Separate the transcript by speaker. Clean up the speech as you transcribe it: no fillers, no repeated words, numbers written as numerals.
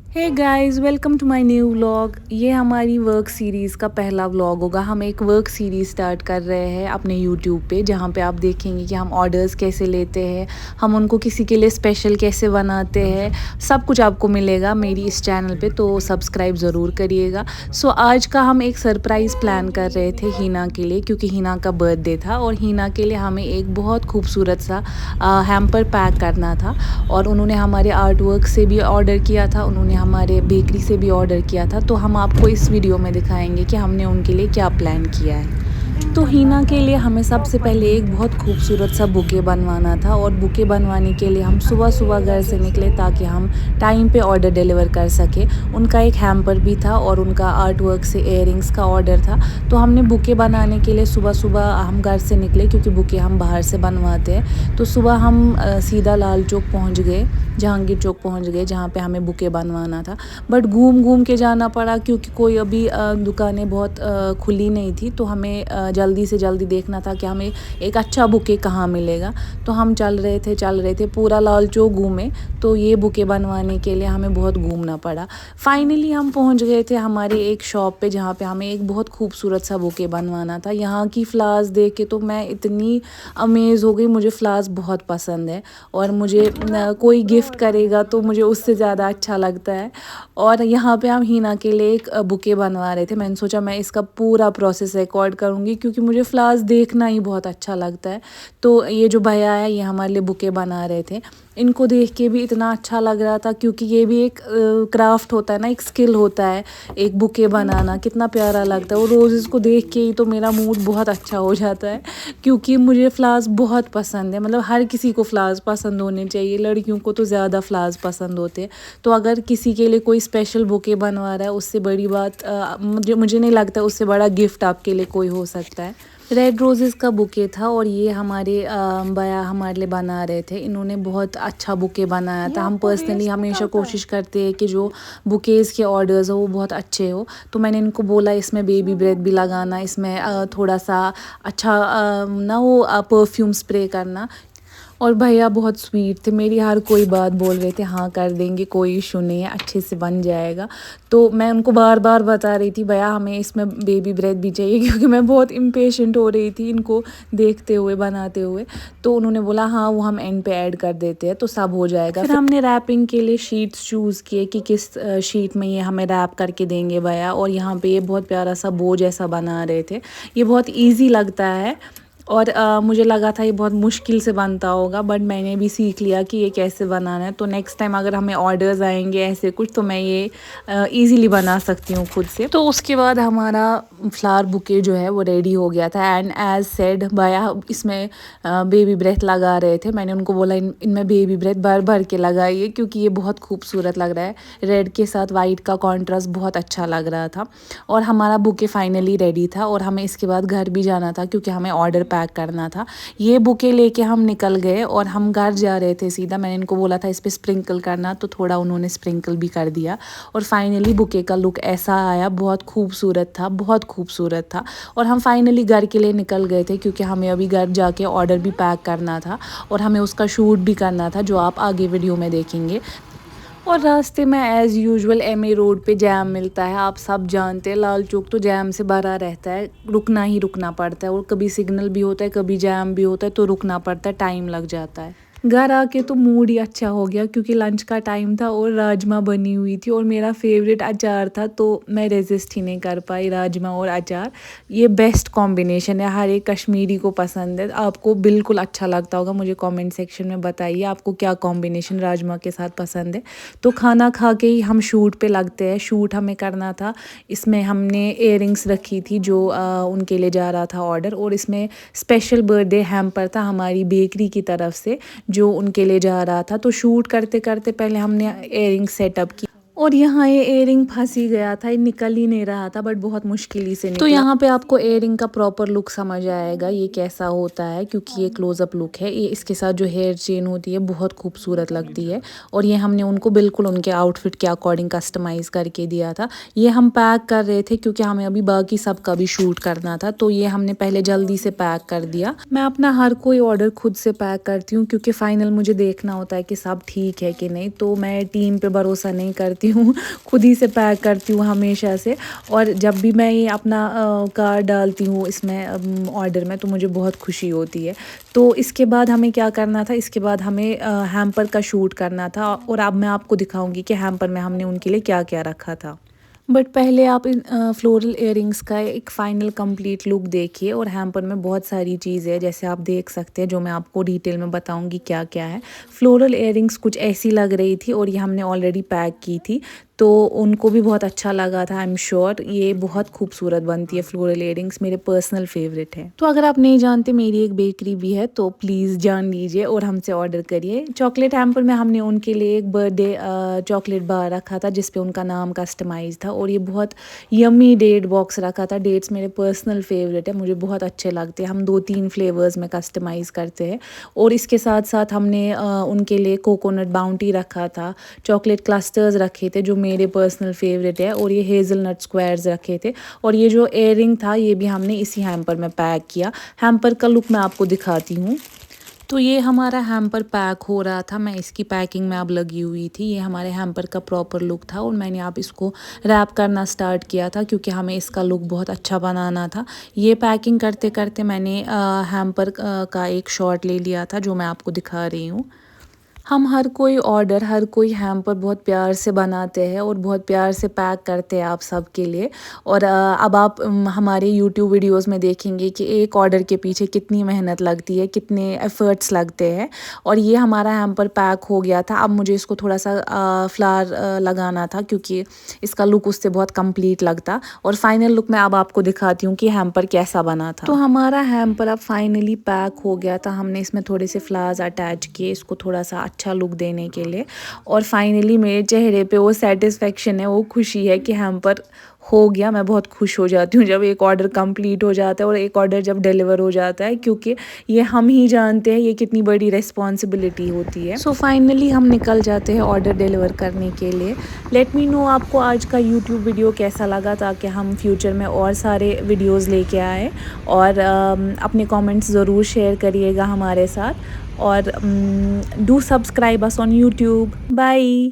Speaker 1: Hey guys, welcome to my new vlog. ये हमारी work series का पहला व्लॉग होगा। हम एक वर्क सीरीज़ स्टार्ट कर रहे हैं अपने यूट्यूब पे, जहाँ पे आप देखेंगे कि हम ऑर्डर्स कैसे लेते हैं, हम उनको किसी के लिए स्पेशल कैसे बनाते हैं। सब कुछ आपको मिलेगा मेरी इस चैनल पे, तो सब्सक्राइब ज़रूर करिएगा। सो आज का हम एक सरप्राइज़ प्लान कर रहे थे हीना के लिए, क्योंकि हीना का बर्थडे था और हीना के लिए हमें एक बहुत खूबसूरत सा हैम्पर पैक करना था। और उन्होंने हमारे आर्ट वर्क से भी ऑर्डर किया था, उन्होंने हमारे बेकरी से भी ऑर्डर किया था। तो हम आपको इस वीडियो में दिखाएंगे कि हमने उनके लिए क्या प्लान किया है। तो हीना के लिए हमें सबसे पहले एक बहुत खूबसूरत सा बुके बनवाना था, और बुके बनवाने के लिए हम सुबह सुबह घर से निकले ताकि हम टाइम पे ऑर्डर डिलीवर कर सके। उनका एक हैम्पर भी था और उनका आर्ट वर्क से इयररिंग्स का ऑर्डर था। तो हमने बुके बनाने के लिए सुबह सुबह हम घर से निकले, क्योंकि बुके हम बाहर से बनवाते हैं। तो सुबह हम सीधा लाल चौक पहुंच गए, जहांगीर चौक पहुंच गए, जहाँ पे हमें बुके बनवाना था। बट घूम घूम के जाना पड़ा, क्योंकि कोई अभी दुकानें बहुत खुली नहीं थी। तो हमें जल्दी से जल्दी देखना था कि हमें एक अच्छा बुके कहाँ मिलेगा। तो हम चल रहे थे पूरा लाल चौक घूमे। तो ये बुके बनवाने के लिए हमें बहुत घूमना पड़ा। फाइनली हम पहुंच गए थे हमारे एक शॉप पे, जहाँ पे हमें एक बहुत खूबसूरत सा बुके बनवाना था। यहाँ की फ्लावर्स देख के तो मैं इतनी अमेज़ हो गई। मुझे फ्लावर्स बहुत पसंद है, और मुझे कोई गिफ्ट करेगा तो मुझे उससे ज़्यादा अच्छा लगता है। और यहाँ पे हम हीना के लिए एक बुके बनवा रहे थे। मैंने सोचा मैं इसका पूरा प्रोसेस रिकॉर्ड करूँगी, क्योंकि मुझे फ्लावर्स देखना ही बहुत अच्छा लगता है। तो ये जो भैया है, ये हमारे लिए बुके बना रहे थे। इनको देख के भी इतना अच्छा लग रहा था, क्योंकि ये भी एक क्राफ्ट होता है ना, एक स्किल होता है एक बुके बनाना। कितना प्यारा लगता है, और रोज़ेस को देख के ही तो मेरा मूड बहुत अच्छा हो जाता है, क्योंकि मुझे फ्लावर्स बहुत पसंद है। मतलब हर किसी को फ्लावर्स पसंद होने चाहिए, लड़कियों को तो ज़्यादा फ्लावर्स पसंद होते हैं। तो अगर किसी के लिए कोई स्पेशल बुके बनवा रहा है, उससे बड़ी बात मुझे नहीं लगता उससे बड़ा गिफ्ट आपके लिए कोई हो सकता है। रेड रोज़ेस का बुके था, और ये हमारे भैया हमारे लिए बना रहे थे। इन्होंने बहुत अच्छा बुके बनाया था। हम पर्सनली हमेशा कोशिश करते हैं कि जो बुकेज़ के ऑर्डर्स हो वो बहुत अच्छे हो। तो मैंने इनको बोला इसमें बेबी ब्रेथ भी लगाना, इसमें थोड़ा सा अच्छा ना वो परफ्यूम स्प्रे करना। और भैया बहुत स्वीट थे, मेरी हर कोई बात बोल रहे थे हाँ कर देंगे, कोई इशू नहीं है, अच्छे से बन जाएगा। तो मैं उनको बार बार बता रही थी भैया हमें इसमें बेबी ब्रेथ भी चाहिए, क्योंकि मैं बहुत इम्पेशेंट हो रही थी इनको देखते हुए बनाते हुए। तो उन्होंने बोला हाँ वो हम एंड पे ऐड कर देते हैं, तो सब हो जाएगा। फिर हमने रैपिंग के लिए शीट्स चूज़ किए कि किस शीट में ये हमें रैप करके देंगे भैया। और यहाँ पे ये बहुत प्यारा सा बो जैसा बना रहे थे। ये बहुत ईजी लगता है, और मुझे लगा था ये बहुत मुश्किल से बनता होगा, बट मैंने भी सीख लिया कि ये कैसे बनाना है। तो नेक्स्ट टाइम अगर हमें ऑर्डर्स आएंगे ऐसे कुछ, तो मैं ये इजीली बना सकती हूँ खुद से। तो उसके बाद हमारा फ्लावर बुके जो है वो रेडी हो गया था। एंड एज सेड भैया इसमें बेबी ब्रेथ लगा रहे थे। मैंने उनको बोला इनमें बेबी ब्रेथ भर भर के लगाइए, क्योंकि ये बहुत खूबसूरत लग रहा है। रेड के साथ वाइट का कॉन्ट्रास्ट बहुत अच्छा लग रहा था। और हमारा बुके फाइनली रेडी था, और हमें इसके बाद घर भी जाना था, क्योंकि हमें ऑर्डर पैक करना था। ये बुके लेके हम निकल गए, और हम घर जा रहे थे सीधा। मैंने इनको बोला था इस पे स्प्रिंकल करना, तो थोड़ा उन्होंने स्प्रिंकल भी कर दिया। और फाइनली बुके का लुक ऐसा आया, बहुत खूबसूरत था, बहुत खूबसूरत था। और हम फाइनली घर के लिए निकल गए थे, क्योंकि हमें अभी घर जाके ऑर्डर भी पैक करना था, और हमें उसका शूट भी करना था, जो आप आगे वीडियो में देखेंगे। और रास्ते में एज़ यूजुअल एमए रोड पे जैम मिलता है। आप सब जानते हैं लाल चौक तो जैम से भरा रहता है, रुकना ही रुकना पड़ता है। और कभी सिग्नल भी होता है, कभी जैम भी होता है, तो रुकना पड़ता है, टाइम लग जाता है। घर आके तो मूड ही अच्छा हो गया, क्योंकि लंच का टाइम था और राजमा बनी हुई थी, और मेरा फेवरेट अचार था, तो मैं रेजिस्ट ही नहीं कर पाई। राजमा और अचार ये बेस्ट कॉम्बिनेशन है, हर एक कश्मीरी को पसंद है। आपको बिल्कुल अच्छा लगता होगा, मुझे कमेंट सेक्शन में बताइए आपको क्या कॉम्बिनेशन राजमा के साथ पसंद है। तो खाना खा के ही हम शूट पे लगते हैं। शूट हमें करना था, इसमें हमने इयररिंग्स रखी थी जो उनके लिए जा रहा था ऑर्डर, और इसमें स्पेशल बर्थडे हैम्पर था हमारी बेकरी की तरफ से, जो उनके लिए जा रहा था। तो शूट करते करते पहले हमने इयररिंग सेटअप की, और यहाँ ये एयरिंग फंस ही गया था, ये निकल ही नहीं रहा था, बट बहुत मुश्किल ही से निकला। तो यहाँ पे आपको एयरिंग का प्रॉपर लुक समझ आएगा ये कैसा होता है, क्योंकि ये क्लोजअप लुक है। ये इसके साथ जो हेयर चेन होती है बहुत खूबसूरत लगती है, और ये हमने उनको बिल्कुल उनके आउटफिट के अकॉर्डिंग कस्टमाइज़ करके दिया था। ये हम पैक कर रहे थे क्योंकि हमें अभी बाकी सब का भी शूट करना था, तो ये हमने पहले जल्दी से पैक कर दिया। मैं अपना हर कोई ऑर्डर खुद से पैक करती हूँ, क्योंकि फाइनल मुझे देखना होता है कि सब ठीक है कि नहीं, तो मैं टीम पे भरोसा नहीं करती हूँ, खुद ही से पैक करती हूँ हमेशा से। और जब भी मैं ये अपना कार्ड डालती हूँ इसमें ऑर्डर में, तो मुझे बहुत खुशी होती है। तो इसके बाद हमें क्या करना था, इसके बाद हमें हैम्पर का शूट करना था, और अब मैं आपको दिखाऊंगी कि हैम्पर में हमने उनके लिए क्या क्या रखा था। बट पहले आप इन फ्लोरल इयररिंग्स का एक फ़ाइनल कंप्लीट लुक देखिए। और हैम्पर में बहुत सारी चीज़ें हैं, जैसे आप देख सकते हैं, जो मैं आपको डिटेल में बताऊंगी क्या क्या है। फ्लोरल इयररिंग्स कुछ ऐसी लग रही थी, और ये हमने ऑलरेडी पैक की थी, तो उनको भी बहुत अच्छा लगा था। आई एम श्योर ये बहुत खूबसूरत बनती है फ्लोरल इयररिंग्स, मेरे पर्सनल फेवरेट है। तो अगर आप नहीं जानते, मेरी एक बेकरी भी है, तो प्लीज़ जान लीजिए और हमसे ऑर्डर करिए। चॉकलेट हैम्पर में हमने उनके लिए एक बर्थडे चॉकलेट बार रखा था, जिसपे उनका नाम कस्टमाइज था, और ये बहुत यम्मी डेट बॉक्स रखा था। डेट्स मेरे पर्सनल फेवरेट है, मुझे बहुत अच्छे लगते हैं। हम 2-3 फ्लेवर्स में कस्टमाइज़ करते हैं। और इसके साथ साथ हमने उनके लिए कोकोनट बाउंटी रखा था, चॉकलेट क्लस्टर्स रखे थे जो मेरे पर्सनल फेवरेट है, और ये हेज़लनट स्क्वायर्स रखे थे। और ये जो एयरिंग था, ये भी हमने इसी हैम्पर में पैक किया। हैम्पर का लुक मैं आपको दिखाती हूँ। तो ये हमारा हैम्पर पैक हो रहा था, मैं इसकी पैकिंग में अब लगी हुई थी। ये हमारे हैम्पर का प्रॉपर लुक था, और मैंने अब इसको रैप करना स्टार्ट किया था, क्योंकि हमें इसका लुक बहुत अच्छा बनाना था। ये पैकिंग करते करते मैंने हैम्पर का एक शॉट ले लिया था, जो मैं आपको दिखा रही हूँ। हम हर कोई ऑर्डर, हर कोई हैम्पर बहुत प्यार से बनाते हैं, और बहुत प्यार से पैक करते हैं आप सब के लिए। और अब आप हमारे यूट्यूब वीडियोस में देखेंगे कि एक ऑर्डर के पीछे कितनी मेहनत लगती है, कितने एफ़र्ट्स लगते हैं। और ये हमारा हैम्पर पैक हो गया था। अब मुझे इसको थोड़ा सा फ्लावर लगाना था, क्योंकि इसका लुक उससे बहुत कंप्लीट लगता। और फाइनल लुक मैं अब आपको दिखाती हूँ कि हैम्पर कैसा बना था। तो हमारा हैम्पर अब फाइनली पैक हो गया था। हमने इसमें थोड़े से फ्लावर्स अटैच किए, इसको थोड़ा सा अच्छा लुक देने के लिए। और फाइनली मेरे चेहरे पे वो सेटिस्फेक्शन है, वो खुशी है कि हैम्पर हो गया। मैं बहुत खुश हो जाती हूँ जब एक ऑर्डर कंप्लीट हो जाता है, और एक ऑर्डर जब डिलीवर हो जाता है, क्योंकि ये हम ही जानते हैं ये कितनी बड़ी रिस्पॉन्सिबिलिटी होती है। सो फाइनली हम निकल जाते हैं ऑर्डर डिलीवर करने के लिए। लेट मी नो आपको आज का यूट्यूब वीडियो कैसा लगा, ताकि हम फ्यूचर में और सारे वीडियोज़ लेके आए। और अपने कॉमेंट्स ज़रूर शेयर करिएगा हमारे साथ, और do subscribe us on YouTube. Bye.